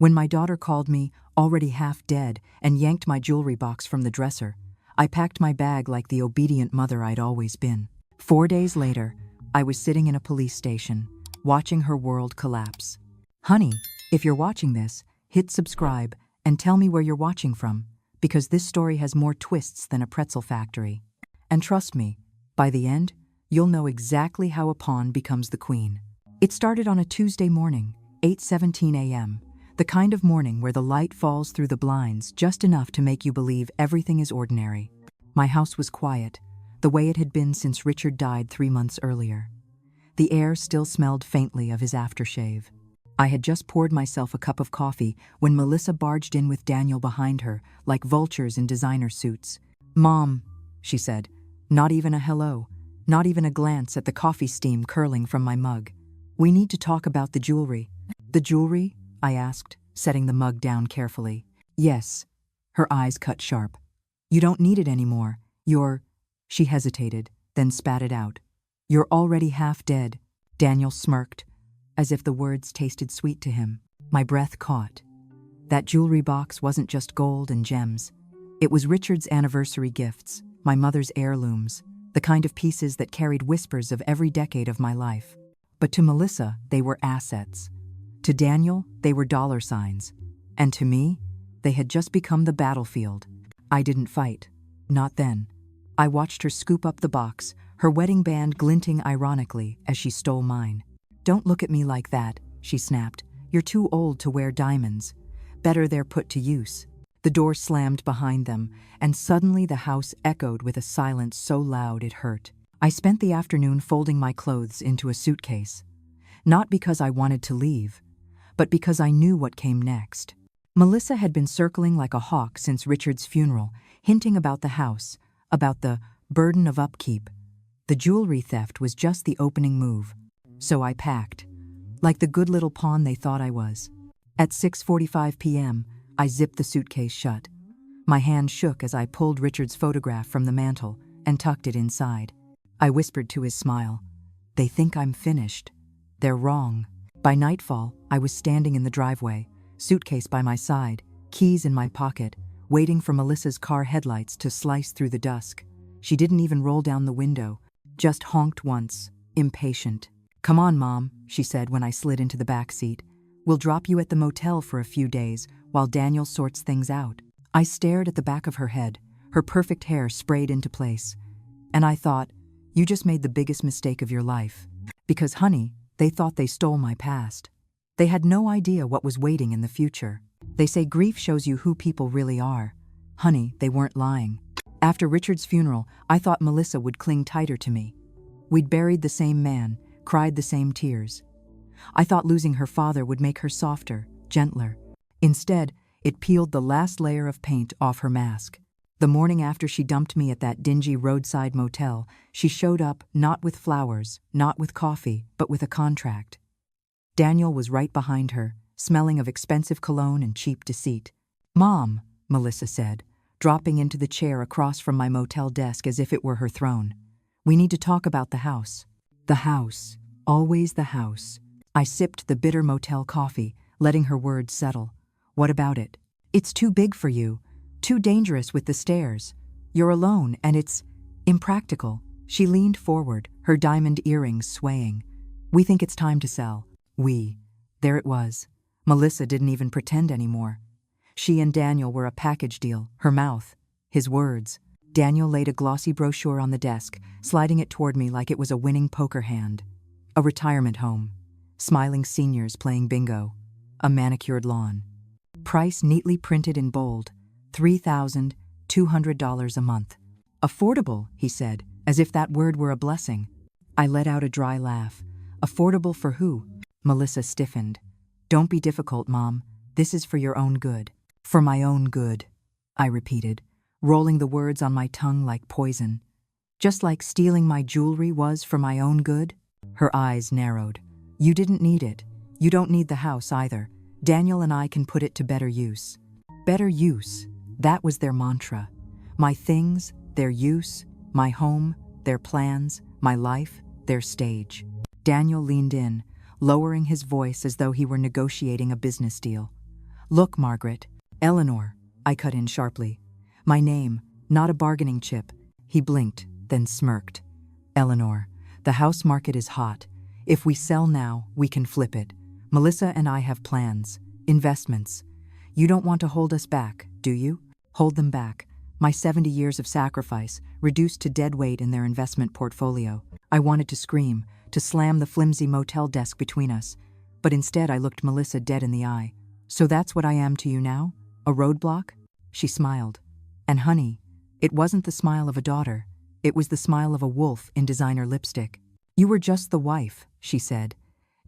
When my daughter called me, already half dead, and yanked my jewelry box from the dresser, I packed my bag like the obedient mother I'd always been. 4 days later, I was sitting in a police station, watching her world collapse. Honey, if you're watching this, hit subscribe and tell me where you're watching from, because this story has more twists than a pretzel factory. And trust me, by the end, you'll know exactly how a pawn becomes the queen. It started on a Tuesday morning, 8:17 a.m., the kind of morning where the light falls through the blinds just enough to make you believe everything is ordinary. My house was quiet, the way it had been since Richard died 3 months earlier. The air still smelled faintly of his aftershave. I had just poured myself a cup of coffee when Melissa barged in with Daniel behind her, like vultures in designer suits. "Mom," she said, not even a hello, not even a glance at the coffee steam curling from my mug. "We need to talk about the jewelry." "The jewelry?" I asked, setting the mug down carefully. "Yes." Her eyes cut sharp. "You don't need it anymore. She hesitated, then spat it out. "You're already half dead." Daniel smirked, as if the words tasted sweet to him. My breath caught. That jewelry box wasn't just gold and gems. It was Richard's anniversary gifts, my mother's heirlooms, the kind of pieces that carried whispers of every decade of my life. But to Melissa, they were assets. To Daniel, they were dollar signs. And to me, they had just become the battlefield. I didn't fight. Not then. I watched her scoop up the box, her wedding band glinting ironically as she stole mine. "Don't look at me like that," she snapped. "You're too old to wear diamonds. Better they're put to use." The door slammed behind them, and suddenly the house echoed with a silence so loud it hurt. I spent the afternoon folding my clothes into a suitcase. Not because I wanted to leave, but because I knew what came next. Melissa had been circling like a hawk since Richard's funeral, hinting about the house, about the burden of upkeep. The jewelry theft was just the opening move. So I packed, like the good little pawn they thought I was. At 6:45 p.m., I zipped the suitcase shut. My hand shook as I pulled Richard's photograph from the mantel and tucked it inside. I whispered to his smile, "They think I'm finished. They're wrong." By nightfall, I was standing in the driveway, suitcase by my side, keys in my pocket, waiting for Melissa's car headlights to slice through the dusk. She didn't even roll down the window, just honked once, impatient. "Come on, Mom," she said when I slid into the back seat. "We'll drop you at the motel for a few days while Daniel sorts things out." I stared at the back of her head, her perfect hair sprayed into place. And I thought, you just made the biggest mistake of your life. Because, honey, they thought they stole my past. They had no idea what was waiting in the future. They say grief shows you who people really are. Honey, they weren't lying. After Richard's funeral, I thought Melissa would cling tighter to me. We'd buried the same man, cried the same tears. I thought losing her father would make her softer, gentler. Instead, it peeled the last layer of paint off her mask. The morning after she dumped me at that dingy roadside motel, she showed up not with flowers, not with coffee, but with a contract. Daniel was right behind her, smelling of expensive cologne and cheap deceit. "Mom," Melissa said, dropping into the chair across from my motel desk as if it were her throne. "We need to talk about the house." The house. Always the house. I sipped the bitter motel coffee, letting her words settle. "What about it?" "It's too big for you. Too dangerous with the stairs. You're alone, and it's impractical." She leaned forward, her diamond earrings swaying. "We think it's time to sell." We. There it was. Melissa didn't even pretend anymore. She and Daniel were a package deal, her mouth, his words. Daniel laid a glossy brochure on the desk, sliding it toward me like it was a winning poker hand. A retirement home. Smiling seniors playing bingo. A manicured lawn. Price neatly printed in bold. $3,200 a month. "Affordable," he said, as if that word were a blessing. I let out a dry laugh. "Affordable for who?" Melissa stiffened. "Don't be difficult, Mom. This is for your own good." "For my own good," I repeated, rolling the words on my tongue like poison. "Just like stealing my jewelry was for my own good?" Her eyes narrowed. "You didn't need it. You don't need the house either. Daniel and I can put it to better use." Better use. That was their mantra. My things, their use, my home, their plans, my life, their stage. Daniel leaned in, lowering his voice as though he were negotiating a business deal. Look, Margaret. Eleanor, I cut in sharply. My name, not a bargaining chip. He blinked, then smirked. Eleanor, the house market is hot. If we sell now, we can flip it. Melissa and I have plans, investments. You don't want to hold us back, do you? Hold them back. My 70 years of sacrifice, reduced to dead weight in their investment portfolio. I wanted to scream, to slam the flimsy motel desk between us, but instead I looked Melissa dead in the eye. So that's what I am to you now? A roadblock? She smiled. And honey, it wasn't the smile of a daughter. It was the smile of a wolf in designer lipstick. You were just the wife, she said.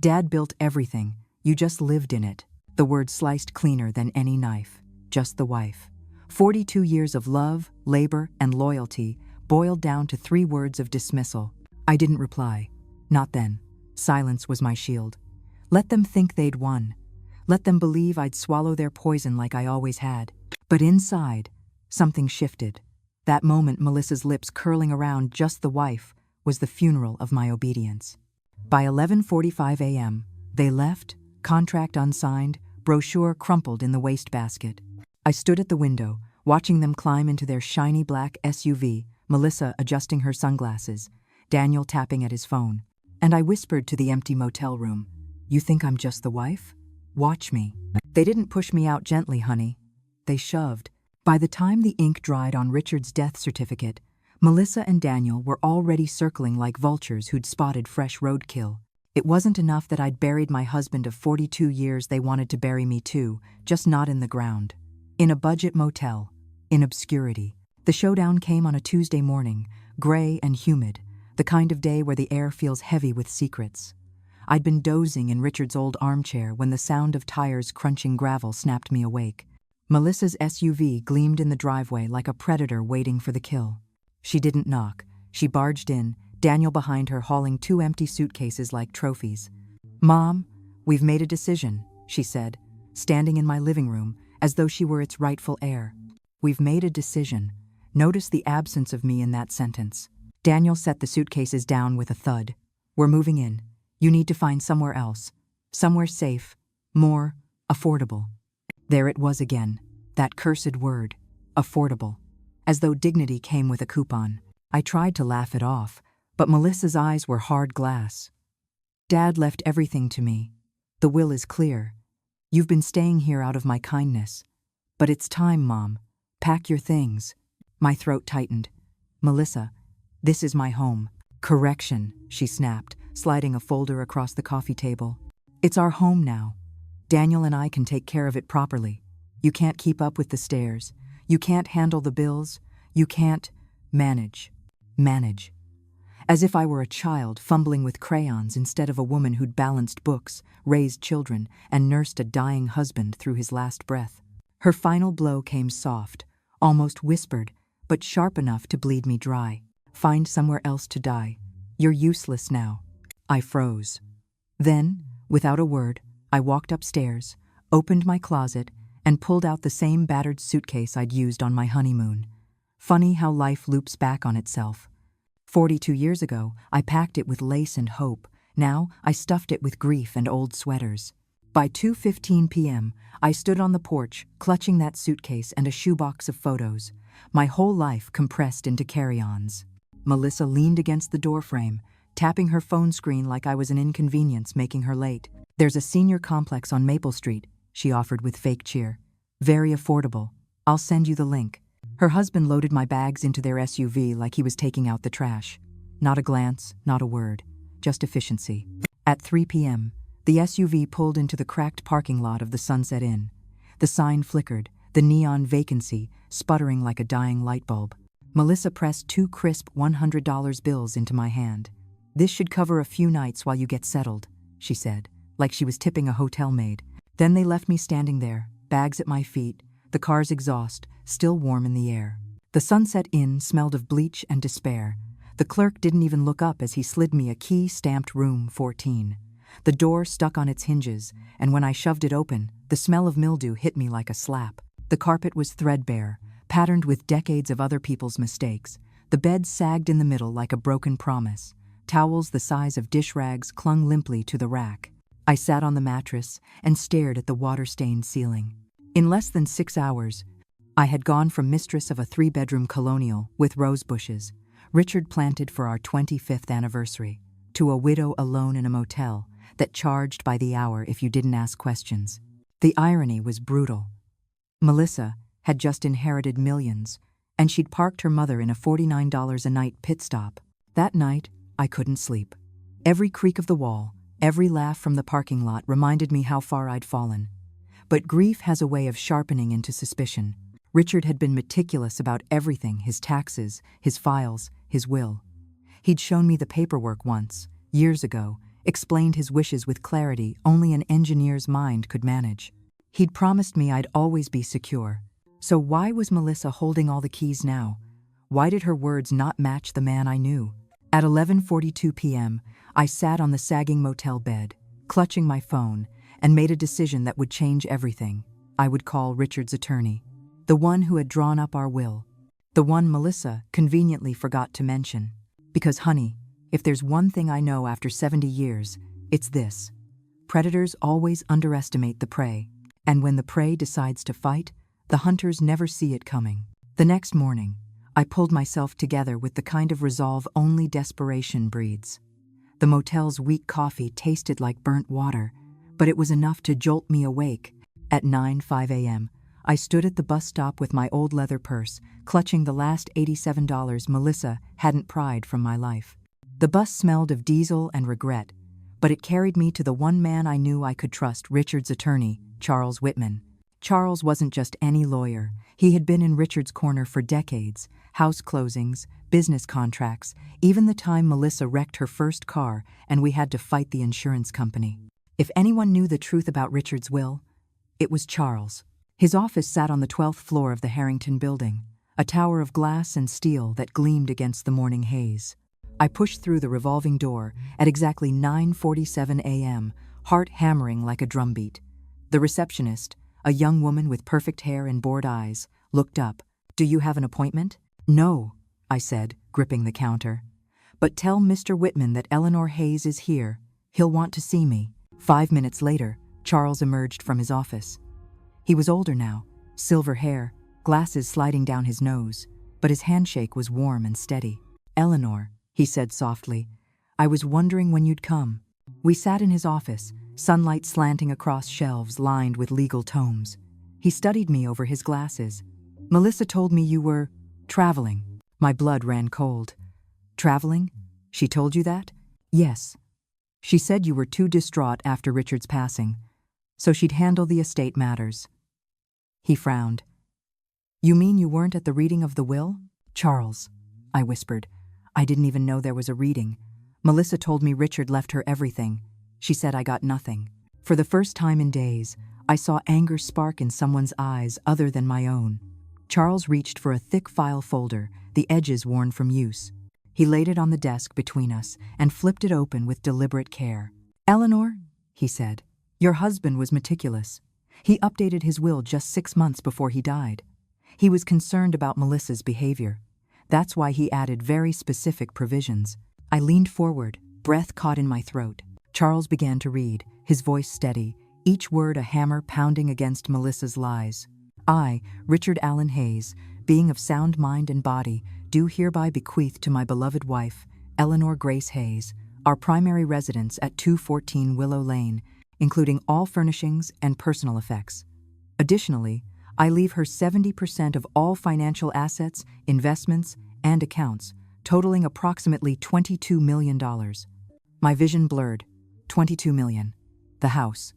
Dad built everything. You just lived in it. The word sliced cleaner than any knife. Just the wife. 42 years of love, labor, and loyalty boiled down to 3 words of dismissal. I didn't reply. Not then. Silence was my shield. Let them think they'd won. Let them believe I'd swallow their poison like I always had. But inside, something shifted. That moment Melissa's lips curling around just the wife was the funeral of my obedience. By 11:45 a.m., they left, contract unsigned, brochure crumpled in the wastebasket. I stood at the window, watching them climb into their shiny black SUV, Melissa adjusting her sunglasses, Daniel tapping at his phone. And I whispered to the empty motel room, "You think I'm just the wife? Watch me." They didn't push me out gently, honey. They shoved. By the time the ink dried on Richard's death certificate, Melissa and Daniel were already circling like vultures who'd spotted fresh roadkill. It wasn't enough that I'd buried my husband of 42 years, they wanted to bury me too, just not in the ground. In a budget motel, in obscurity. The showdown came on a Tuesday morning, gray and humid, the kind of day where the air feels heavy with secrets. I'd been dozing in Richard's old armchair when the sound of tires crunching gravel snapped me awake. Melissa's SUV gleamed in the driveway like a predator waiting for the kill. She didn't knock. She barged in, Daniel behind her hauling 2 empty suitcases like trophies. "Mom, we've made a decision," she said, standing in my living room as though she were its rightful heir. "We've made a decision." Notice the absence of me in that sentence. Daniel set the suitcases down with a thud. "We're moving in. You need to find somewhere else. Somewhere safe. More affordable." There it was again. That cursed word. Affordable. As though dignity came with a coupon. I tried to laugh it off, but Melissa's eyes were hard glass. "Dad left everything to me. The will is clear. You've been staying here out of my kindness. But it's time, Mom. Pack your things." My throat tightened. "Melissa, this is my home." "Correction," she snapped, sliding a folder across the coffee table. "It's our home now. Daniel and I can take care of it properly. You can't keep up with the stairs. You can't handle the bills. You can't manage. Manage." As if I were a child fumbling with crayons instead of a woman who'd balanced books, raised children, and nursed a dying husband through his last breath. Her final blow came soft, almost whispered, but sharp enough to bleed me dry. "Find somewhere else to die. You're useless now." I froze. Then, without a word, I walked upstairs, opened my closet, and pulled out the same battered suitcase I'd used on my honeymoon. Funny how life loops back on itself. 42 years ago, I packed it with lace and hope. Now, I stuffed it with grief and old sweaters. By 2:15 p.m., I stood on the porch, clutching that suitcase and a shoebox of photos, my whole life compressed into carry-ons. Melissa leaned against the doorframe, tapping her phone screen like I was an inconvenience, making her late. "There's a senior complex on Maple Street," she offered with fake cheer. "Very affordable. I'll send you the link." Her husband loaded my bags into their SUV like he was taking out the trash. Not a glance, not a word, just efficiency. At 3 p.m., the SUV pulled into the cracked parking lot of the Sunset Inn. The sign flickered, the neon vacancy sputtering like a dying light bulb. Melissa pressed 2 crisp $100 bills into my hand. "This should cover a few nights while you get settled," she said, like she was tipping a hotel maid. Then they left me standing there, bags at my feet, the car's exhaust still warm in the air. The Sunset Inn smelled of bleach and despair. The clerk didn't even look up as he slid me a key stamped room 14. The door stuck on its hinges, and when I shoved it open, the smell of mildew hit me like a slap. The carpet was threadbare, patterned with decades of other people's mistakes. The bed sagged in the middle like a broken promise. Towels the size of dish rags clung limply to the rack. I sat on the mattress and stared at the water-stained ceiling. In less than 6 hours, I had gone from mistress of a 3-bedroom colonial with rose bushes, Richard planted for our 25th anniversary, to a widow alone in a motel that charged by the hour if you didn't ask questions. The irony was brutal. Melissa had just inherited millions, and she'd parked her mother in a $49 a night pit stop. That night, I couldn't sleep. Every creak of the wall, every laugh from the parking lot reminded me how far I'd fallen. But grief has a way of sharpening into suspicion. Richard had been meticulous about everything: his taxes, his files, his will. He'd shown me the paperwork once, years ago, explained his wishes with clarity only an engineer's mind could manage. He'd promised me I'd always be secure. So why was Melissa holding all the keys now? Why did her words not match the man I knew? At 11:42 p.m., I sat on the sagging motel bed, clutching my phone, and made a decision that would change everything. I would call Richard's attorney, the one who had drawn up our will, the one Melissa conveniently forgot to mention. Because, honey, if there's one thing I know after 70 years, it's this: predators always underestimate the prey, and when the prey decides to fight, the hunters never see it coming. The next morning, I pulled myself together with the kind of resolve only desperation breeds. The motel's weak coffee tasted like burnt water, but it was enough to jolt me awake. At 9:05 a.m., I stood at the bus stop with my old leather purse, clutching the last $87 Melissa hadn't pried from my life. The bus smelled of diesel and regret, but it carried me to the one man I knew I could trust: Richard's attorney, Charles Whitman. Charles wasn't just any lawyer. He had been in Richard's corner for decades: house closings, business contracts, even the time Melissa wrecked her first car and we had to fight the insurance company. If anyone knew the truth about Richard's will, it was Charles. His office sat on the 12th floor of the Harrington building, a tower of glass and steel that gleamed against the morning haze. I pushed through the revolving door at exactly 9:47 a.m., heart hammering like a drumbeat. The receptionist, a young woman with perfect hair and bored eyes, looked up. "Do you have an appointment?" "No," I said, gripping the counter. "But tell Mr. Whitman that Eleanor Hayes is here. He'll want to see me." 5 minutes later, Charles emerged from his office. He was older now, silver hair, glasses sliding down his nose, but his handshake was warm and steady. "Eleanor," he said softly, "I was wondering when you'd come." We sat in his office, sunlight slanting across shelves lined with legal tomes. He studied me over his glasses. "Melissa told me you were traveling." My blood ran cold. "Traveling? She told you that?" "Yes. She said you were too distraught after Richard's passing, so she'd handle the estate matters." He frowned. "You mean you weren't at the reading of the will?" "Charles," I whispered, "I didn't even know there was a reading. Melissa told me Richard left her everything. She said I got nothing." For the first time in days, I saw anger spark in someone's eyes other than my own. Charles reached for a thick file folder, the edges worn from use. He laid it on the desk between us and flipped it open with deliberate care. "Eleanor," he said, "your husband was meticulous. He updated his will just 6 months before he died. He was concerned about Melissa's behavior. That's why he added very specific provisions." I leaned forward, breath caught in my throat. Charles began to read, his voice steady, each word a hammer pounding against Melissa's lies. "I, Richard Allen Hayes, being of sound mind and body, do hereby bequeath to my beloved wife, Eleanor Grace Hayes, our primary residence at 214 Willow Lane, including all furnishings and personal effects. Additionally, I leave her 70% of all financial assets, investments, and accounts, totaling approximately $22 million. My vision blurred. $22 million. The house.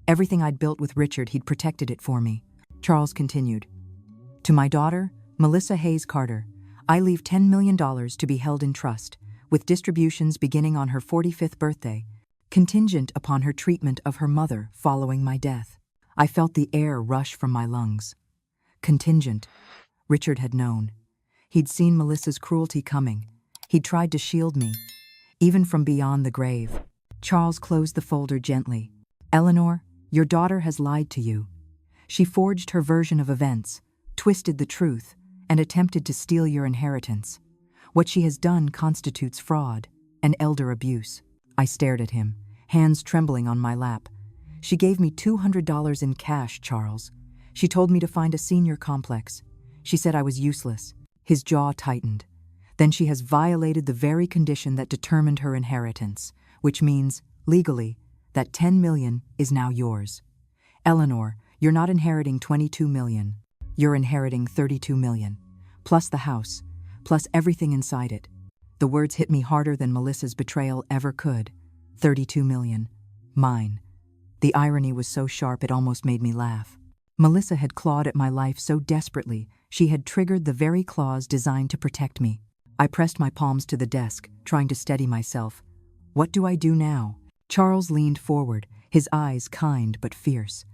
Everything I'd built with Richard, he'd protected it for me. Charles continued. "To my daughter, Melissa Hayes Carter, I leave $10 million to be held in trust, with distributions beginning on her 45th birthday, contingent upon her treatment of her mother following my death." I felt the air rush from my lungs. Contingent. Richard had known. He'd seen Melissa's cruelty coming. He'd tried to shield me, even from beyond the grave. Charles closed the folder gently. "Eleanor, your daughter has lied to you. She forged her version of events, twisted the truth, and attempted to steal your inheritance. What she has done constitutes fraud and elder abuse." I stared at him, hands trembling on my lap. "She gave me $200 in cash, Charles. She told me to find a senior complex. She said I was useless. His jaw tightened. Then she has violated the very condition that determined her inheritance, which means, legally, that 10 million is now yours. Eleanor, you're not inheriting 22 million. You're inheriting 32 million. Plus the house. Plus everything inside it. The words hit me harder than Melissa's betrayal ever could. 32 million. Mine. The irony was so sharp it almost made me laugh. Melissa had clawed at my life so desperately, she had triggered the very claws designed to protect me. I pressed my palms to the desk, trying to steady myself. What do I do now? Charles leaned forward, his eyes kind but fierce.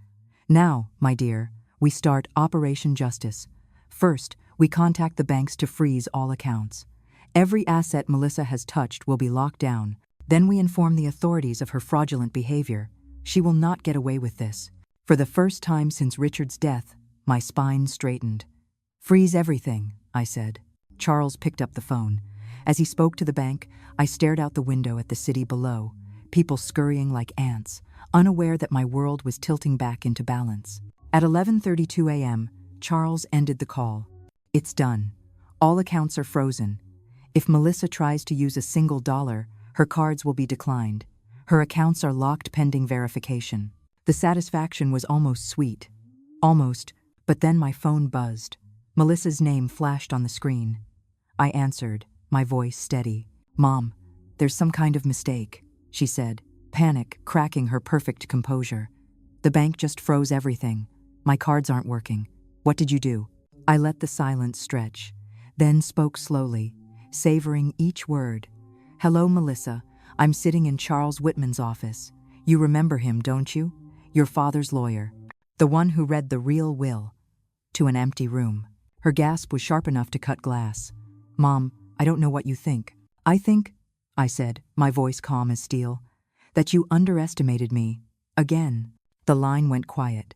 Now, my dear, we start Operation Justice. First, we contact the banks to freeze all accounts. Every asset Melissa has touched will be locked down. Then we inform the authorities of her fraudulent behavior. She will not get away with this. For the first time since Richard's death, my spine straightened. Freeze everything, I said. Charles picked up the phone. As he spoke to the bank, I stared out the window at the city below, people scurrying like ants, unaware that my world was tilting back into balance. At 11:32 a.m., Charles ended the call. It's done. All accounts are frozen. If Melissa tries to use a single dollar, her cards will be declined. Her accounts are locked pending verification. The satisfaction was almost sweet. Almost, but then my phone buzzed. Melissa's name flashed on the screen. I answered, my voice steady. Mom, there's some kind of mistake, she said, panic cracking her perfect composure. The bank just froze everything. My cards aren't working. What did you do? I let the silence stretch, then spoke slowly, savoring each word. Hello, Melissa. I'm sitting in Charles Whitman's office. You remember him, don't you? Your father's lawyer. The one who read the real will. To an empty room. Her gasp was sharp enough to cut glass. Mom, I don't know what you think. I think, I said, my voice calm as steel, that you underestimated me. Again. The line went quiet.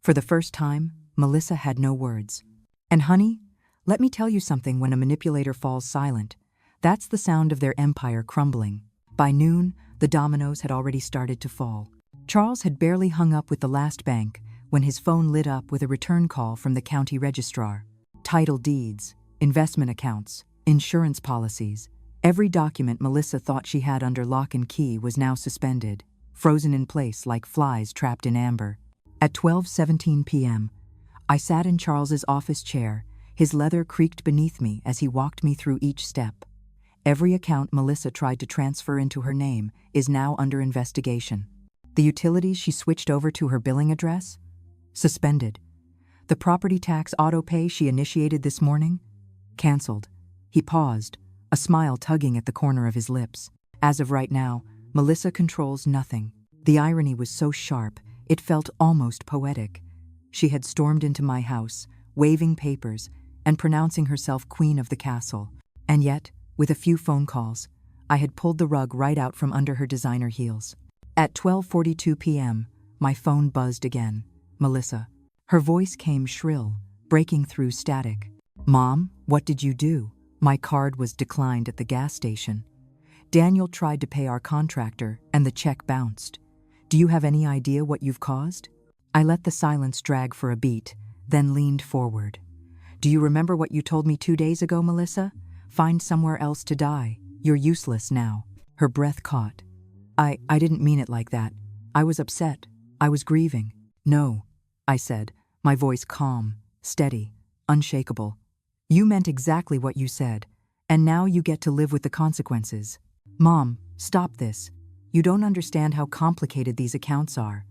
For the first time, Melissa had no words. And honey, let me tell you something. When a manipulator falls silent, that's the sound of their empire crumbling. By noon, the dominoes had already started to fall. Charles had barely hung up with the last bank when his phone lit up with a return call from the county registrar. Title deeds, investment accounts, insurance policies. Every document Melissa thought she had under lock and key was now suspended, frozen in place like flies trapped in amber. At 12:17 p.m., I sat in Charles's office chair. His leather creaked beneath me as he walked me through each step. Every account Melissa tried to transfer into her name is now under investigation. The utilities she switched over to her billing address? Suspended. The property tax auto-pay she initiated this morning? Cancelled. He paused, a smile tugging at the corner of his lips. As of right now, Melissa controls nothing. The irony was so sharp, it felt almost poetic. She had stormed into my house, waving papers, and pronouncing herself queen of the castle. And yet, with a few phone calls, I had pulled the rug right out from under her designer heels. At 12:42 p.m., my phone buzzed again. Melissa. Her voice came shrill, breaking through static. Mom, what did you do? My card was declined at the gas station. Daniel tried to pay our contractor, and the check bounced. Do you have any idea what you've caused? I let the silence drag for a beat, then leaned forward. Do you remember what you told me 2 days ago, Melissa? Find somewhere else to die. You're useless now. Her breath caught. I didn't mean it like that. I was upset. I was grieving. No, I said, my voice calm, steady, unshakable. You meant exactly what you said, and now you get to live with the consequences. Mom, stop this. You don't understand how complicated these accounts are.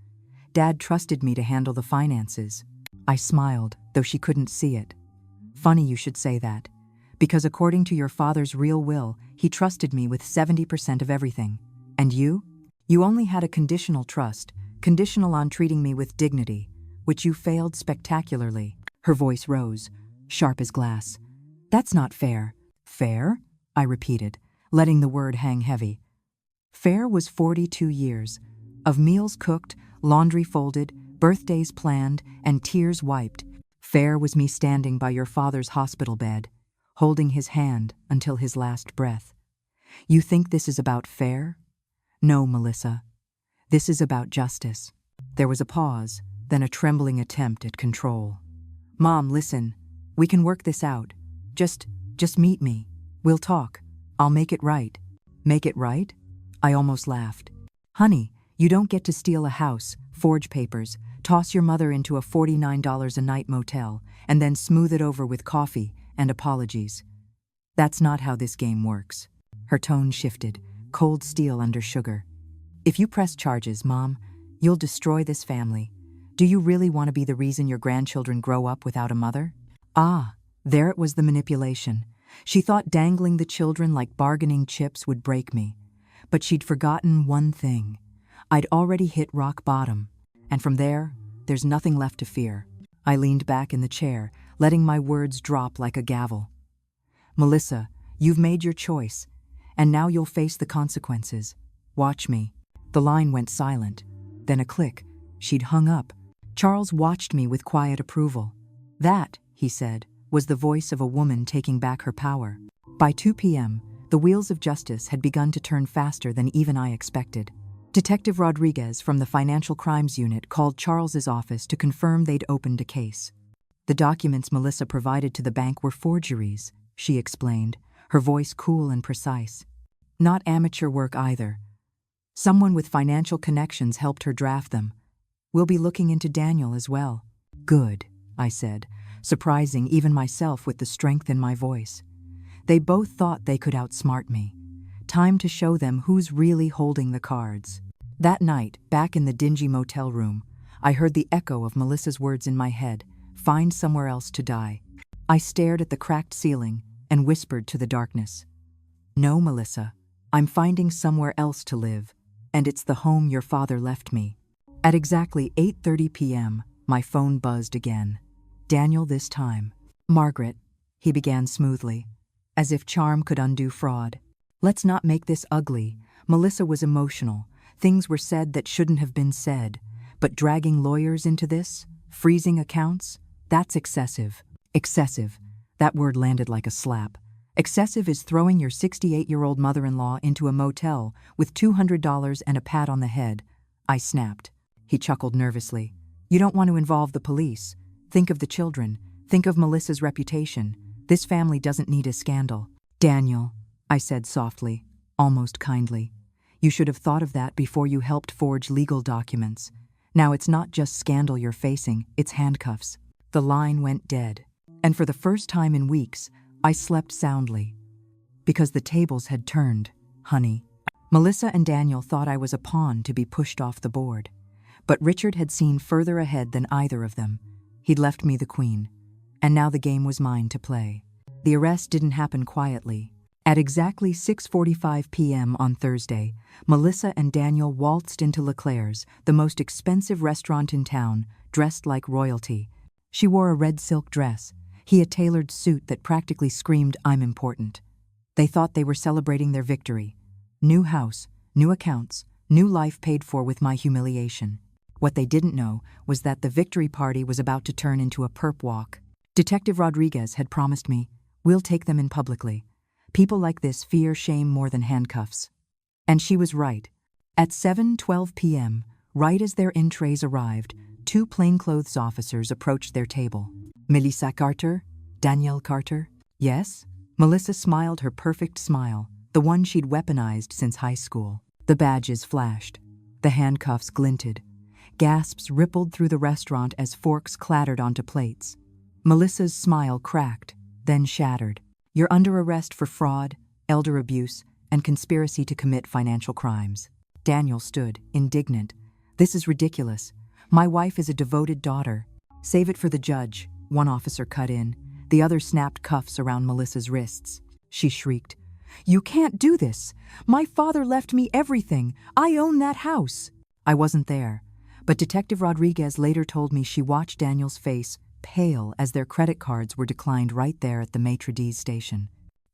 Dad trusted me to handle the finances. I smiled, though she couldn't see it. Funny you should say that, because according to your father's real will, he trusted me with 70% of everything. And you? You only had a conditional trust, conditional on treating me with dignity, which you failed spectacularly. Her voice rose, sharp as glass. That's not fair. Fair? I repeated, letting the word hang heavy. Fair was 42 years, of meals cooked, laundry folded, birthdays planned, and tears wiped. Fair was me standing by your father's hospital bed, holding his hand until his last breath. You think this is about fair? No, Melissa. This is about justice. There was a pause, then a trembling attempt at control. "Mom, listen. We can work this out. Just meet me. We'll talk. I'll make it right." "Make it right?" I almost laughed. "Honey, you don't get to steal a house, forge papers, toss your mother into a $49 a night motel, and then smooth it over with coffee and apologies. That's not how this game works." Her tone shifted, cold steel under sugar. "If you press charges, Mom, you'll destroy this family. Do you really want to be the reason your grandchildren grow up without a mother?" Ah, there it was, the manipulation. She thought dangling the children like bargaining chips would break me. But she'd forgotten one thing. I'd already hit rock bottom, and from there's nothing left to fear. I leaned back in the chair, letting my words drop like a gavel. "Melissa, you've made your choice, and now you'll face the consequences. Watch me." The line went silent. Then a click. She'd hung up. Charles watched me with quiet approval. That, he said, was the voice of a woman taking back her power. By 2 p.m., the wheels of justice had begun to turn faster than even I expected. Detective Rodriguez from the Financial Crimes Unit called Charles's office to confirm they'd opened a case. "The documents Melissa provided to the bank were forgeries," she explained, her voice cool and precise. "Not amateur work either. Someone with financial connections helped her draft them. We'll be looking into Daniel as well." "Good," I said, surprising even myself with the strength in my voice. They both thought they could outsmart me. Time to show them who's really holding the cards. That night, back in the dingy motel room, I heard the echo of Melissa's words in my head, "Find somewhere else to die." I stared at the cracked ceiling and whispered to the darkness, "No, Melissa, I'm finding somewhere else to live, and it's the home your father left me." At exactly 8:30 p.m., my phone buzzed again. Daniel this time. "Margaret," he began smoothly, as if charm could undo fraud. "Let's not make this ugly." Melissa was emotional. Things were said that shouldn't have been said. But dragging lawyers into this, freezing accounts, that's excessive. Excessive. That word landed like a slap. Excessive is throwing your 68-year-old mother-in-law into a motel with $200 and a pat on the head. I snapped. He chuckled nervously. "You don't want to involve the police. Think of the children. Think of Melissa's reputation. This family doesn't need a scandal." "Daniel," I said softly, almost kindly, "you should have thought of that before you helped forge legal documents. Now it's not just scandal you're facing, it's handcuffs." The line went dead, and for the first time in weeks, I slept soundly. Because the tables had turned, honey. Melissa and Daniel thought I was a pawn to be pushed off the board. But Richard had seen further ahead than either of them. He'd left me the queen, and now the game was mine to play. The arrest didn't happen quietly. At exactly 6:45 p.m. on Thursday, Melissa and Daniel waltzed into Leclerc's, the most expensive restaurant in town, dressed like royalty. She wore a red silk dress, he a tailored suit that practically screamed, "I'm important." They thought they were celebrating their victory. New house, new accounts, new life paid for with my humiliation. What they didn't know was that the victory party was about to turn into a perp walk. Detective Rodriguez had promised me, "We'll take them in publicly. People like this fear shame more than handcuffs." And she was right. At 7:12 p.m., right as their entrees arrived, 2 plainclothes officers approached their table. "Melissa Carter? Daniel Carter?" "Yes?" Melissa smiled her perfect smile, the one she'd weaponized since high school. The badges flashed. The handcuffs glinted. Gasps rippled through the restaurant as forks clattered onto plates. Melissa's smile cracked, then shattered. "You're under arrest for fraud, elder abuse, and conspiracy to commit financial crimes." Daniel stood, indignant. "This is ridiculous. My wife is a devoted daughter." "Save it for the judge," one officer cut in. The other snapped cuffs around Melissa's wrists. She shrieked, "You can't do this! My father left me everything. I own that house." I wasn't there, but Detective Rodriguez later told me she watched Daniel's face pale as their credit cards were declined right there at the maitre d's station.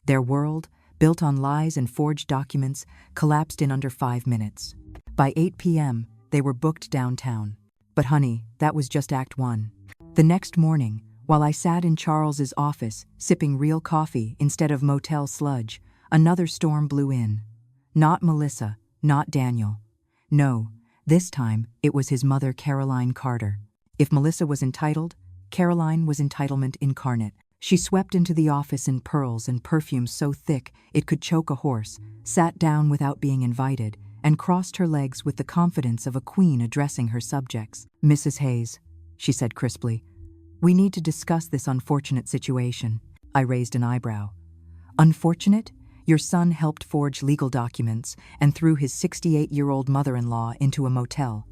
Their world, built on lies and forged documents, collapsed in under 5 minutes. By 8 p.m., they were booked downtown. But honey, that was just Act 1. The next morning, while I sat in Charles's office, sipping real coffee instead of motel sludge, another storm blew in. Not Melissa, not Daniel. No, this time it was his mother, Caroline Carter. If Melissa was entitled, Caroline was entitlement incarnate. She swept into the office in pearls and perfume so thick it could choke a horse, sat down without being invited, and crossed her legs with the confidence of a queen addressing her subjects. "Mrs. Hayes," she said crisply, "we need to discuss this unfortunate situation." I raised an eyebrow. "Unfortunate? Your son helped forge legal documents and threw his 68-year-old mother-in-law into a motel.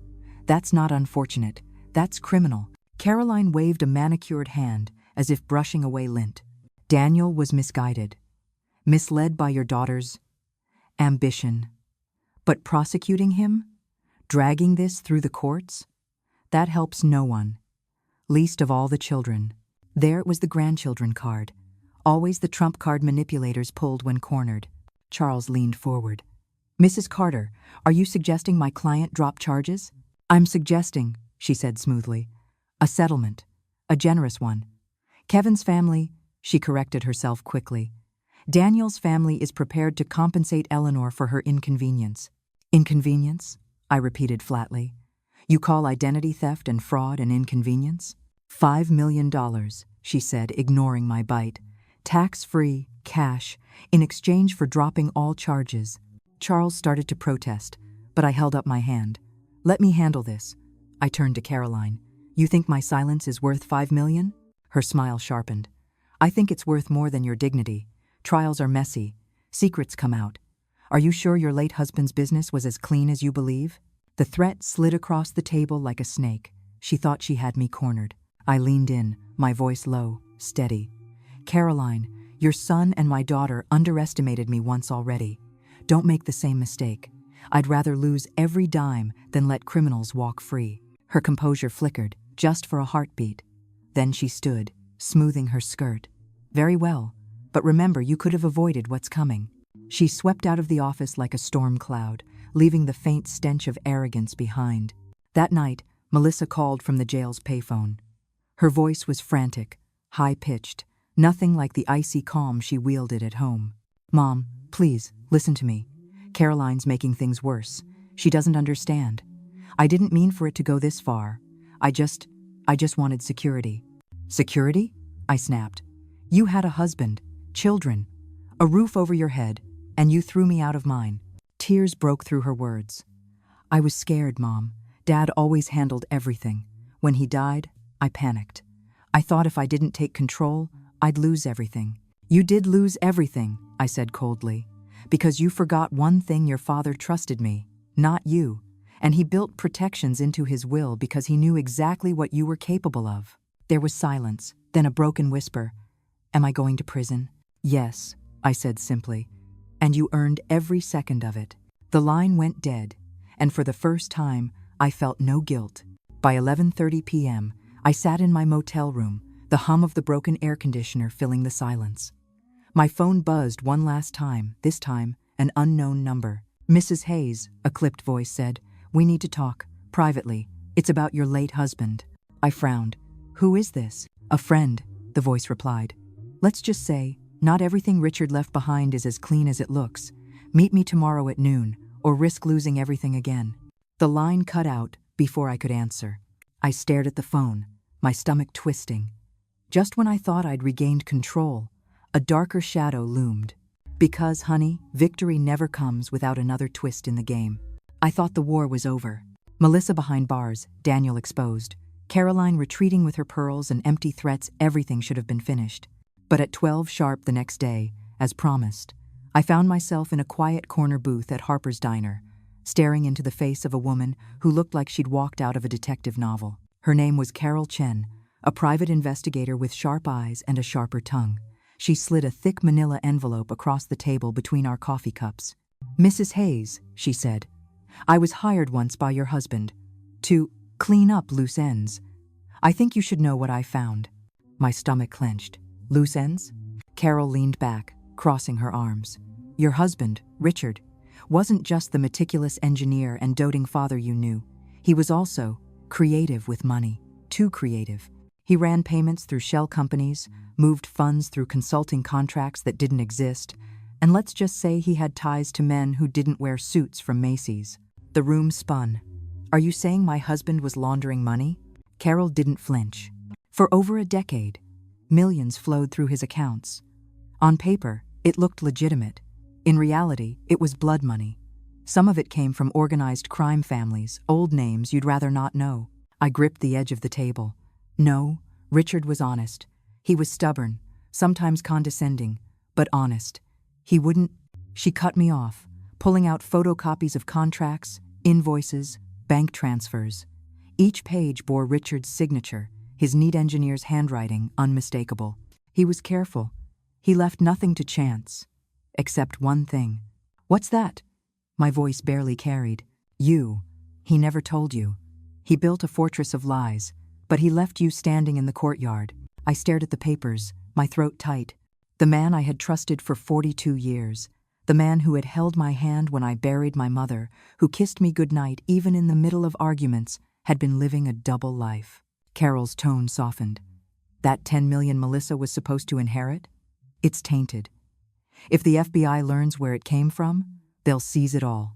That's not unfortunate. That's criminal." Caroline waved a manicured hand as if brushing away lint. "Daniel was misguided, misled by your daughter's ambition. But prosecuting him? Dragging this through the courts? That helps no one, least of all the children." There was the grandchildren card. Always the trump card manipulators pulled when cornered. Charles leaned forward. "Mrs. Carter, are you suggesting my client drop charges?" "I'm suggesting," she said smoothly, "a settlement, a generous one. Kevin's family," she corrected herself quickly. "Daniel's family is prepared to compensate Eleanor for her inconvenience." "Inconvenience?" I repeated flatly. "You call identity theft and fraud an inconvenience?" $5 million, she said, ignoring my bite. "Tax-free, cash, in exchange for dropping all charges." Charles started to protest, but I held up my hand. "Let me handle this." I turned to Caroline. "You think my silence is worth $5 million? Her smile sharpened. "I think it's worth more than your dignity. Trials are messy. Secrets come out. Are you sure your late husband's business was as clean as you believe?" The threat slid across the table like a snake. She thought she had me cornered. I leaned in, my voice low, steady. "Caroline, your son and my daughter underestimated me once already. Don't make the same mistake. I'd rather lose every dime than let criminals walk free." Her composure flickered, just for a heartbeat. Then she stood, smoothing her skirt. "Very well, but remember you could have avoided what's coming." She swept out of the office like a storm cloud, leaving the faint stench of arrogance behind. That night, Melissa called from the jail's payphone. Her voice was frantic, high-pitched, nothing like the icy calm she wielded at home. "Mom, please, listen to me. Caroline's making things worse. She doesn't understand. I didn't mean for it to go this far. I just wanted security." "Security?" I snapped. "You had a husband, children, a roof over your head, and you threw me out of mine." Tears broke through her words. "I was scared, Mom. Dad always handled everything. When he died, I panicked. I thought if I didn't take control, I'd lose everything." "You did lose everything," I said coldly, "because you forgot one thing: your father trusted me, not you. And he built protections into his will because he knew exactly what you were capable of." There was silence, then a broken whisper. "Am I going to prison?" "Yes," I said simply. "And you earned every second of it." The line went dead, and for the first time, I felt no guilt. By 11:30 p.m., I sat in my motel room, the hum of the broken air conditioner filling the silence. My phone buzzed one last time, this time an unknown number. "Mrs. Hayes," a clipped voice said, "we need to talk, privately. It's about your late husband." I frowned. "Who is this?" "A friend," the voice replied. "Let's just say, not everything Richard left behind is as clean as it looks. Meet me tomorrow at noon, or risk losing everything again." The line cut out before I could answer. I stared at the phone, my stomach twisting. Just when I thought I'd regained control, a darker shadow loomed. Because, honey, victory never comes without another twist in the game. I thought the war was over. Melissa behind bars, Daniel exposed. Caroline retreating with her pearls and empty threats. Everything should have been finished. But at 12 sharp the next day, as promised, I found myself in a quiet corner booth at Harper's Diner, staring into the face of a woman who looked like she'd walked out of a detective novel. Her name was Carol Chen, a private investigator with sharp eyes and a sharper tongue. She slid a thick manila envelope across the table between our coffee cups. "Mrs. Hayes," she said, "I was hired once by your husband to clean up loose ends. I think you should know what I found." My stomach clenched. "Loose ends?" Carol leaned back, crossing her arms. "Your husband, Richard, wasn't just the meticulous engineer and doting father you knew. He was also creative with money, too creative. He ran payments through shell companies, moved funds through consulting contracts that didn't exist, and let's just say he had ties to men who didn't wear suits from Macy's." The room spun. "Are you saying my husband was laundering money?" Carol didn't flinch. For over a decade, millions flowed through his accounts. On paper, it looked legitimate. In reality, it was blood money. Some of it came from organized crime families, old names you'd rather not know. I gripped the edge of the table. No, Richard was honest. He was stubborn, sometimes condescending, but honest. He wouldn't. She cut me off, pulling out photocopies of contracts, invoices, bank transfers. Each page bore Richard's signature, his neat engineer's handwriting unmistakable. He was careful. He left nothing to chance. Except one thing. What's that? My voice barely carried. You. He never told you. He built a fortress of lies, but he left you standing in the courtyard. I stared at the papers, my throat tight. The man I had trusted for 42 years. The man who had held my hand when I buried my mother, who kissed me goodnight even in the middle of arguments, had been living a double life. Carol's tone softened. That 10 million Melissa was supposed to inherit? It's tainted. If the FBI learns where it came from, they'll seize it all.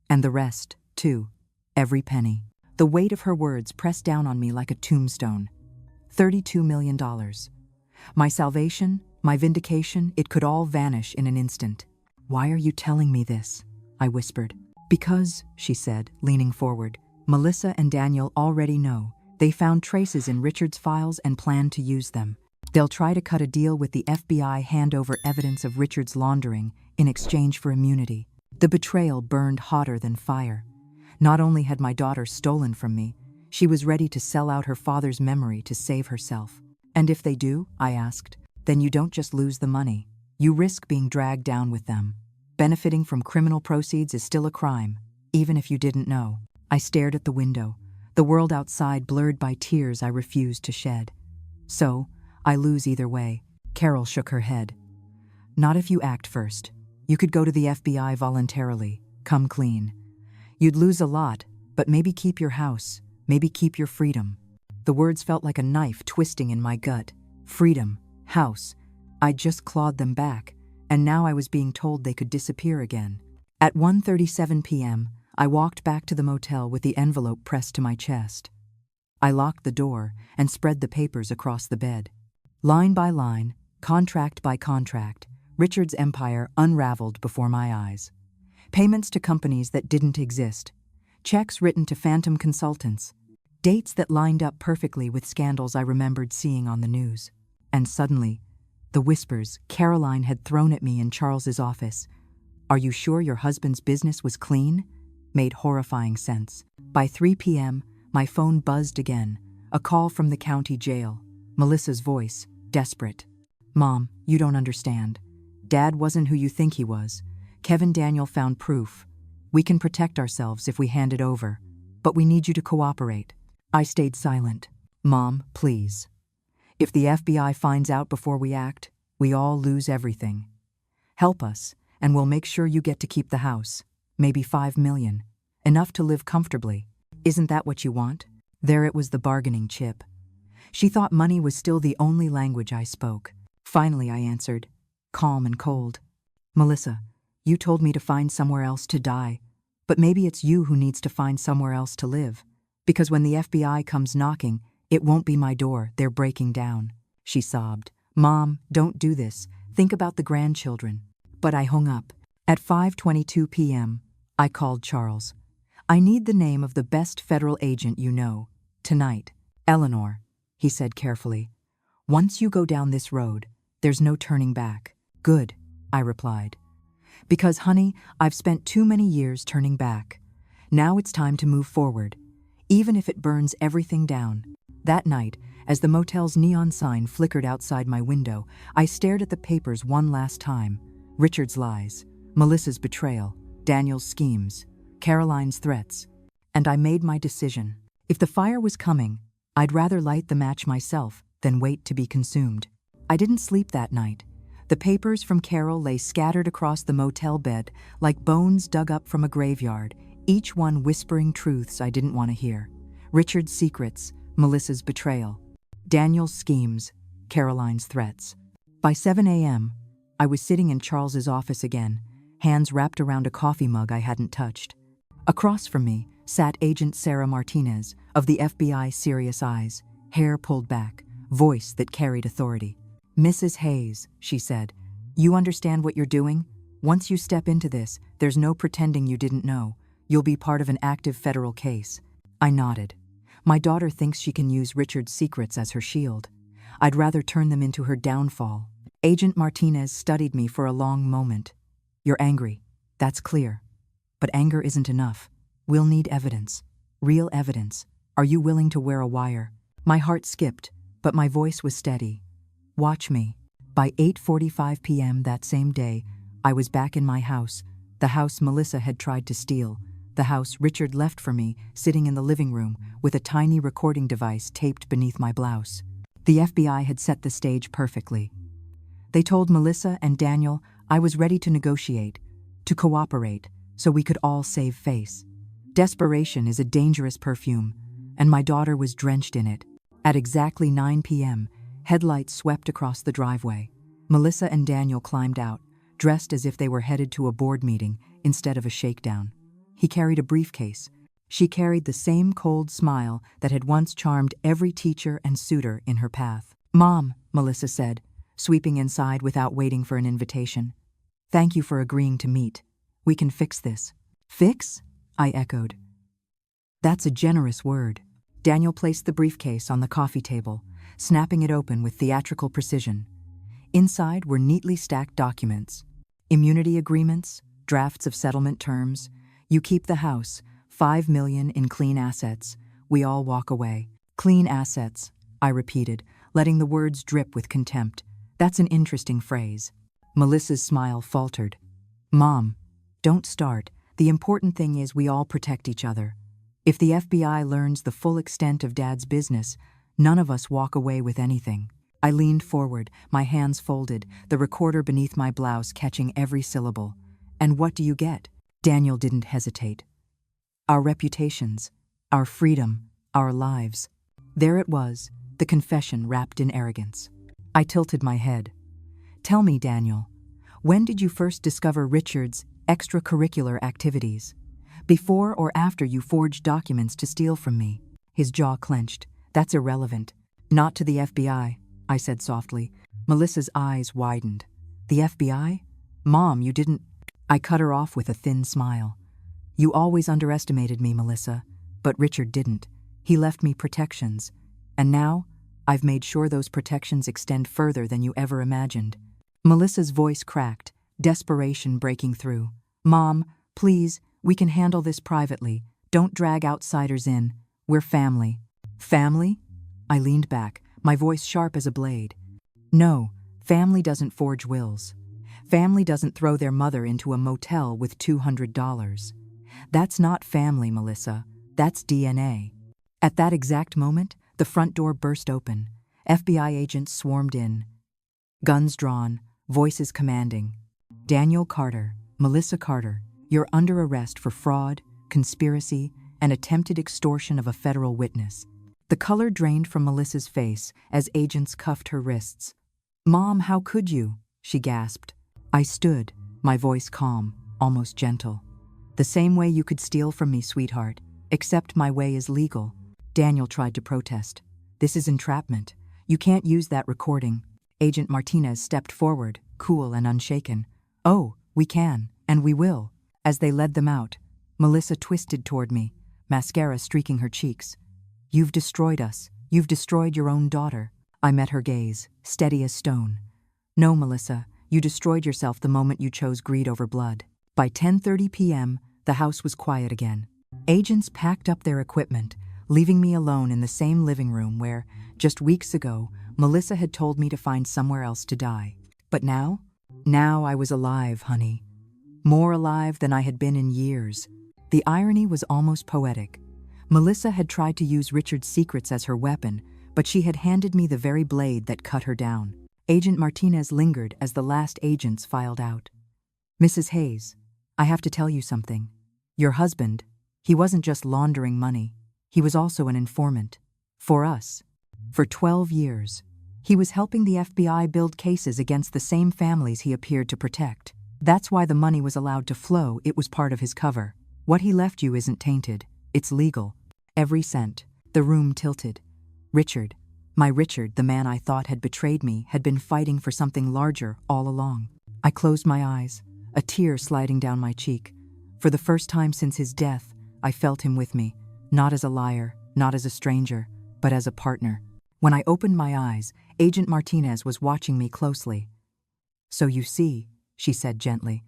And the rest, too. Every penny. The weight of her words pressed down on me like a tombstone. $32 million. My salvation, my vindication, it could all vanish in an instant. Why are you telling me this? I whispered. Because, she said, leaning forward, Melissa and Daniel already know. They found traces in Richard's files and plan to use them. They'll try to cut a deal with the FBI, hand over evidence of Richard's laundering in exchange for immunity. The betrayal burned hotter than fire. Not only had my daughter stolen from me, she was ready to sell out her father's memory to save herself. And if they do, I asked, then you don't just lose the money. You risk being dragged down with them. Benefiting from criminal proceeds is still a crime, even if you didn't know. I stared at the window, the world outside blurred by tears I refused to shed. So, I lose either way. Carol shook her head. Not if you act first. You could go to the FBI voluntarily, come clean. You'd lose a lot, but maybe keep your house, maybe keep your freedom. The words felt like a knife twisting in my gut. Freedom, house. I'd just clawed them back, and now I was being told they could disappear again. At 1:37 p.m., I walked back to the motel with the envelope pressed to my chest. I locked the door and spread the papers across the bed. Line by line, contract by contract, Richard's empire unraveled before my eyes. Payments to companies that didn't exist. Checks written to phantom consultants. Dates that lined up perfectly with scandals I remembered seeing on the news. And suddenly, the whispers Caroline had thrown at me in Charles's office, "Are you sure your husband's business was clean?" made horrifying sense. By 3 p.m., my phone buzzed again, a call from the county jail. Melissa's voice, desperate. "Mom, you don't understand. Dad wasn't who you think he was. Kevin Daniel found proof. We can protect ourselves if we hand it over, but we need you to cooperate." I stayed silent. "Mom, please. If the FBI finds out before we act, we all lose everything. Help us, and we'll make sure you get to keep the house. Maybe 5 million. Enough to live comfortably. Isn't that what you want?" There it was, the bargaining chip. She thought money was still the only language I spoke. Finally, I answered, calm and cold. "Melissa, you told me to find somewhere else to die, but maybe it's you who needs to find somewhere else to live. Because when the FBI comes knocking, it won't be my door, they're breaking down." She sobbed. "Mom, don't do this. Think about the grandchildren." But I hung up. At 5:22 p.m., I called Charles. "I need the name of the best federal agent you know. Tonight." "Eleanor," he said carefully. "Once you go down this road, there's no turning back." "Good," I replied. "Because, honey, I've spent too many years turning back. Now it's time to move forward, even if it burns everything down." That night, as the motel's neon sign flickered outside my window, I stared at the papers one last time. Richard's lies, Melissa's betrayal, Daniel's schemes, Caroline's threats. And I made my decision. If the fire was coming, I'd rather light the match myself than wait to be consumed. I didn't sleep that night. The papers from Carol lay scattered across the motel bed like bones dug up from a graveyard, each one whispering truths I didn't want to hear. Richard's secrets, Melissa's betrayal, Daniel's schemes, Caroline's threats. By 7 a.m., I was sitting in Charles's office again, hands wrapped around a coffee mug I hadn't touched. Across from me sat Agent Sarah Martinez, of the FBI's serious eyes, hair pulled back, voice that carried authority. "Mrs. Hayes," she said, "you understand what you're doing? Once you step into this, there's no pretending you didn't know. You'll be part of an active federal case." I nodded. My daughter thinks she can use Richard's secrets as her shield. I'd rather turn them into her downfall. Agent Martinez studied me for a long moment. "You're angry. That's clear. But anger isn't enough. We'll need evidence. Real evidence. Are you willing to wear a wire?" My heart skipped, but my voice was steady. "Watch me." By 8:45 p.m. that same day, I was back in my house, the house Melissa had tried to steal, the house Richard left for me, sitting in the living room with a tiny recording device taped beneath my blouse. The FBI had set the stage perfectly. They told Melissa and Daniel I was ready to negotiate, to cooperate, so we could all save face. Desperation is a dangerous perfume, and my daughter was drenched in it. At exactly 9 p.m., headlights swept across the driveway. Melissa and Daniel climbed out, dressed as if they were headed to a board meeting instead of a shakedown. He carried a briefcase. She carried the same cold smile that had once charmed every teacher and suitor in her path. "Mom," Melissa said, sweeping inside without waiting for an invitation. "Thank you for agreeing to meet. We can fix this." "Fix?" I echoed. "That's a generous word." Daniel placed the briefcase on the coffee table, snapping it open with theatrical precision. Inside were neatly stacked documents. Immunity agreements, drafts of settlement terms. You keep the house, $5 million in clean assets. We all walk away. "Clean assets," I repeated, letting the words drip with contempt. "That's an interesting phrase." Melissa's smile faltered. "Mom, don't start. The important thing is we all protect each other. If the FBI learns the full extent of Dad's business, none of us walk away with anything." I leaned forward, my hands folded, the recorder beneath my blouse catching every syllable. "And what do you get?" Daniel didn't hesitate. "Our reputations, our freedom, our lives." There it was, the confession wrapped in arrogance. I tilted my head. "Tell me, Daniel, when did you first discover Richard's extracurricular activities? Before or after you forged documents to steal from me?" His jaw clenched. "That's irrelevant." "Not to the FBI," I said softly. Melissa's eyes widened. "The FBI? Mom, you didn't—" I cut her off with a thin smile. "You always underestimated me, Melissa, but Richard didn't. He left me protections. And now, I've made sure those protections extend further than you ever imagined." Melissa's voice cracked, desperation breaking through. "Mom, please, we can handle this privately. Don't drag outsiders in. We're family." "Family?" I leaned back, my voice sharp as a blade. "No, family doesn't forge wills. Family doesn't throw their mother into a motel with $200. That's not family, Melissa. That's DNA." At that exact moment, the front door burst open. FBI agents swarmed in. Guns drawn, voices commanding. "Daniel Carter, Melissa Carter, you're under arrest for fraud, conspiracy, and attempted extortion of a federal witness." The color drained from Melissa's face as agents cuffed her wrists. "Mom, how could you?" she gasped. I stood, my voice calm, almost gentle. "The same way you could steal from me, sweetheart, except my way is legal." Daniel tried to protest. "This is entrapment. You can't use that recording." Agent Martinez stepped forward, cool and unshaken. "Oh, we can, and we will." As they led them out, Melissa twisted toward me, mascara streaking her cheeks. "You've destroyed us. You've destroyed your own daughter." I met her gaze, steady as stone. "No, Melissa, you destroyed yourself the moment you chose greed over blood." By 10:30 p.m., the house was quiet again. Agents packed up their equipment, leaving me alone in the same living room where, just weeks ago, Melissa had told me to find somewhere else to die. But now? Now I was alive, honey. More alive than I had been in years. The irony was almost poetic. Melissa had tried to use Richard's secrets as her weapon, but she had handed me the very blade that cut her down. Agent Martinez lingered as the last agents filed out. "Mrs. Hayes, I have to tell you something. Your husband, he wasn't just laundering money. He was also an informant. For us. For 12 years. He was helping the FBI build cases against the same families he appeared to protect. That's why the money was allowed to flow. It was part of his cover. What he left you isn't tainted. It's legal. Every cent. The room tilted. Richard, my Richard, the man I thought had betrayed me, had been fighting for something larger all along. I closed my eyes, a tear sliding down my cheek. For the first time since his death, I felt him with me, not as a liar, not as a stranger, but as a partner. When I opened my eyes, Agent Martinez was watching me closely. "So you see," she said gently,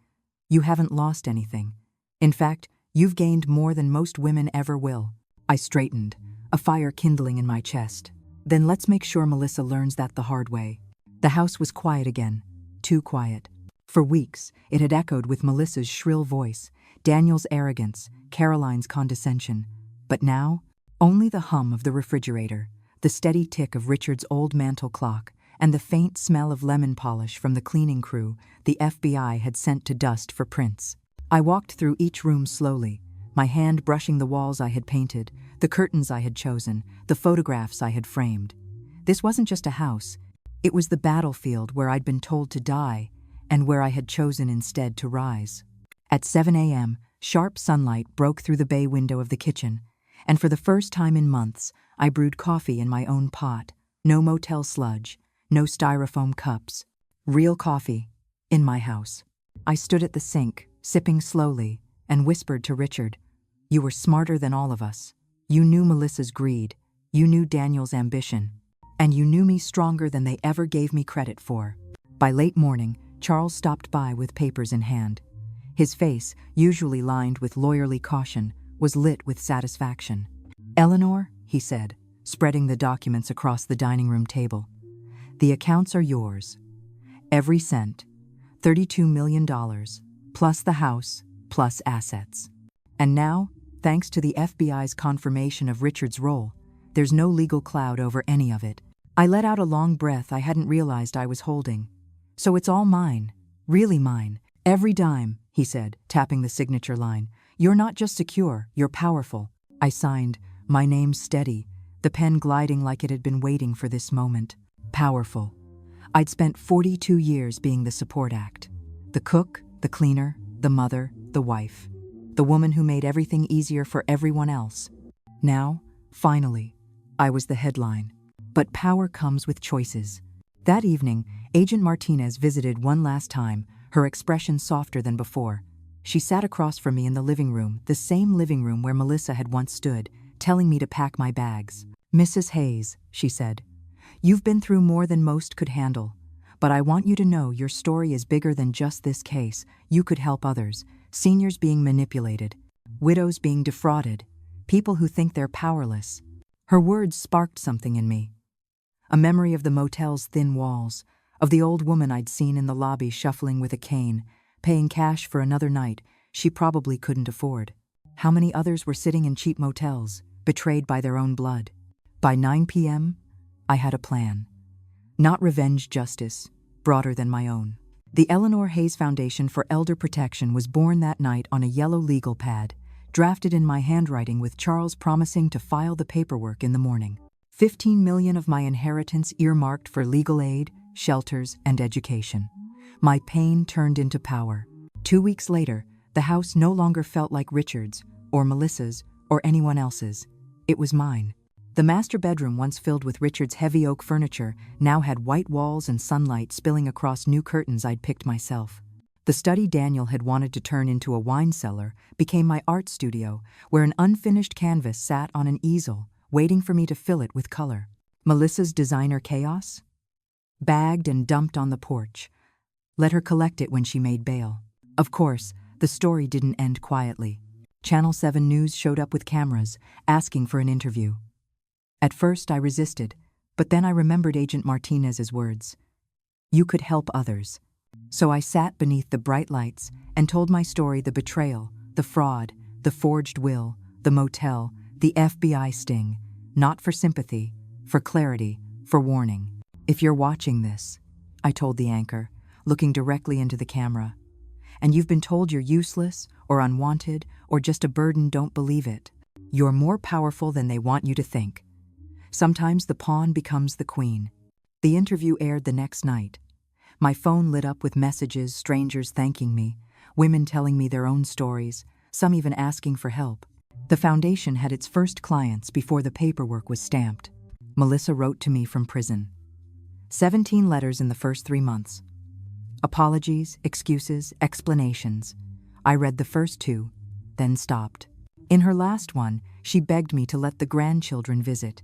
"you haven't lost anything. In fact, you've gained more than most women ever will." I straightened, a fire kindling in my chest. "Then let's make sure Melissa learns that the hard way." The house was quiet again, too quiet. For weeks, it had echoed with Melissa's shrill voice, Daniel's arrogance, Caroline's condescension. But now, only the hum of the refrigerator, the steady tick of Richard's old mantel clock, and the faint smell of lemon polish from the cleaning crew the FBI had sent to dust for prints. I walked through each room slowly, my hand brushing the walls I had painted, the curtains I had chosen, the photographs I had framed. This wasn't just a house. It was the battlefield where I'd been told to die, and where I had chosen instead to rise. At 7 a.m., sharp sunlight broke through the bay window of the kitchen, and for the first time in months, I brewed coffee in my own pot. No motel sludge, no styrofoam cups. Real coffee, in my house. I stood at the sink, sipping slowly, and whispered to Richard, "You were smarter than all of us. You knew Melissa's greed, you knew Daniel's ambition, and you knew me stronger than they ever gave me credit for." By late morning, Charles stopped by with papers in hand. His face, usually lined with lawyerly caution, was lit with satisfaction. "Eleanor," he said, spreading the documents across the dining room table, "the accounts are yours. Every cent, $32 million, plus the house, plus assets. And now, thanks to the FBI's confirmation of Richard's role, there's no legal cloud over any of it." I let out a long breath I hadn't realized I was holding. "So it's all mine, really mine. Every dime," he said, tapping the signature line. "You're not just secure, you're powerful." I signed, my name steady, the pen gliding like it had been waiting for this moment. Powerful. I'd spent 42 years being the support act. The cook, the cleaner, the mother, the wife. The woman who made everything easier for everyone else. Now, finally, I was the headline. But power comes with choices. That evening, Agent Martinez visited one last time, her expression softer than before. She sat across from me in the living room, the same living room where Melissa had once stood, telling me to pack my bags. "Mrs. Hayes," she said, "you've been through more than most could handle. But I want you to know your story is bigger than just this case. You could help others, seniors being manipulated, widows being defrauded, people who think they're powerless." Her words sparked something in me. A memory of the motel's thin walls, of the old woman I'd seen in the lobby shuffling with a cane, paying cash for another night she probably couldn't afford. How many others were sitting in cheap motels, betrayed by their own blood? By 9 p.m., I had a plan. Not revenge justice, broader than my own. The Eleanor Hayes Foundation for Elder Protection was born that night on a yellow legal pad, drafted in my handwriting with Charles promising to file the paperwork in the morning. 15 million of my inheritance earmarked for legal aid, shelters, and education. My pain turned into power. 2 weeks later, the house no longer felt like Richard's, or Melissa's, or anyone else's. It was mine. The master bedroom, once filled with Richard's heavy oak furniture, now had white walls and sunlight spilling across new curtains I'd picked myself. The study Daniel had wanted to turn into a wine cellar became my art studio, where an unfinished canvas sat on an easel, waiting for me to fill it with color. Melissa's designer chaos? Bagged and dumped on the porch. Let her collect it when she made bail. Of course, the story didn't end quietly. Channel 7 News showed up with cameras, asking for an interview. At first I resisted, but then I remembered Agent Martinez's words. You could help others. So I sat beneath the bright lights and told my story: the betrayal, the fraud, the forged will, the motel, the FBI sting, not for sympathy, for clarity, for warning. If you're watching this, I told the anchor, looking directly into the camera, and you've been told you're useless or unwanted or just a burden, don't believe it. You're more powerful than they want you to think. Sometimes the pawn becomes the queen. The interview aired the next night. My phone lit up with messages, strangers thanking me, women telling me their own stories, some even asking for help. The foundation had its first clients before the paperwork was stamped. Melissa wrote to me from prison. 17 letters in the first 3 months. Apologies, excuses, explanations. I read the first 2, then stopped. In her last one, she begged me to let the grandchildren visit.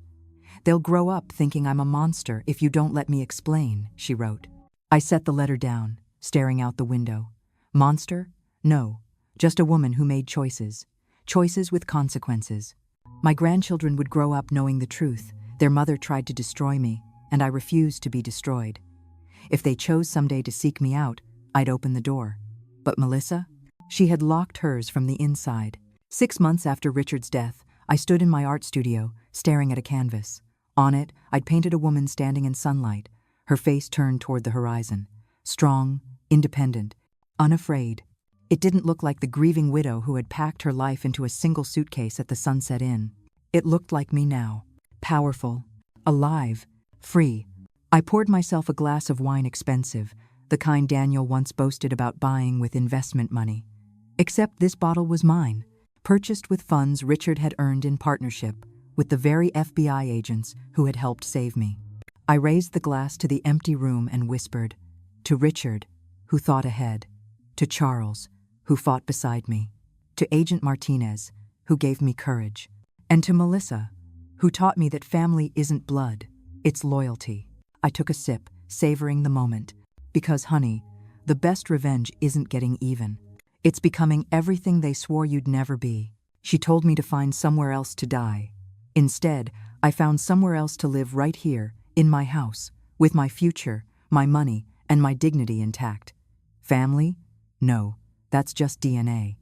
"They'll grow up thinking I'm a monster if you don't let me explain," she wrote. I set the letter down, staring out the window. Monster? No, just a woman who made choices. Choices with consequences. My grandchildren would grow up knowing the truth. Their mother tried to destroy me, and I refused to be destroyed. If they chose someday to seek me out, I'd open the door. But Melissa? She had locked hers from the inside. 6 months after Richard's death, I stood in my art studio, staring at a canvas. On it, I'd painted a woman standing in sunlight, her face turned toward the horizon. Strong, independent, unafraid. It didn't look like the grieving widow who had packed her life into a single suitcase at the Sunset Inn. It looked like me now. Powerful, alive, free. I poured myself a glass of wine, expensive, the kind Daniel once boasted about buying with investment money. Except this bottle was mine, purchased with funds Richard had earned in partnership with the very FBI agents who had helped save me. I raised the glass to the empty room and whispered, to Richard, who thought ahead, to Charles, who fought beside me, to Agent Martinez, who gave me courage, and to Melissa, who taught me that family isn't blood, it's loyalty. I took a sip, savoring the moment, because, honey, the best revenge isn't getting even. It's becoming everything they swore you'd never be. She told me to find somewhere else to die. Instead, I found somewhere else to live right here, in my house, with my future, my money, and my dignity intact. Family? No, that's just DNA.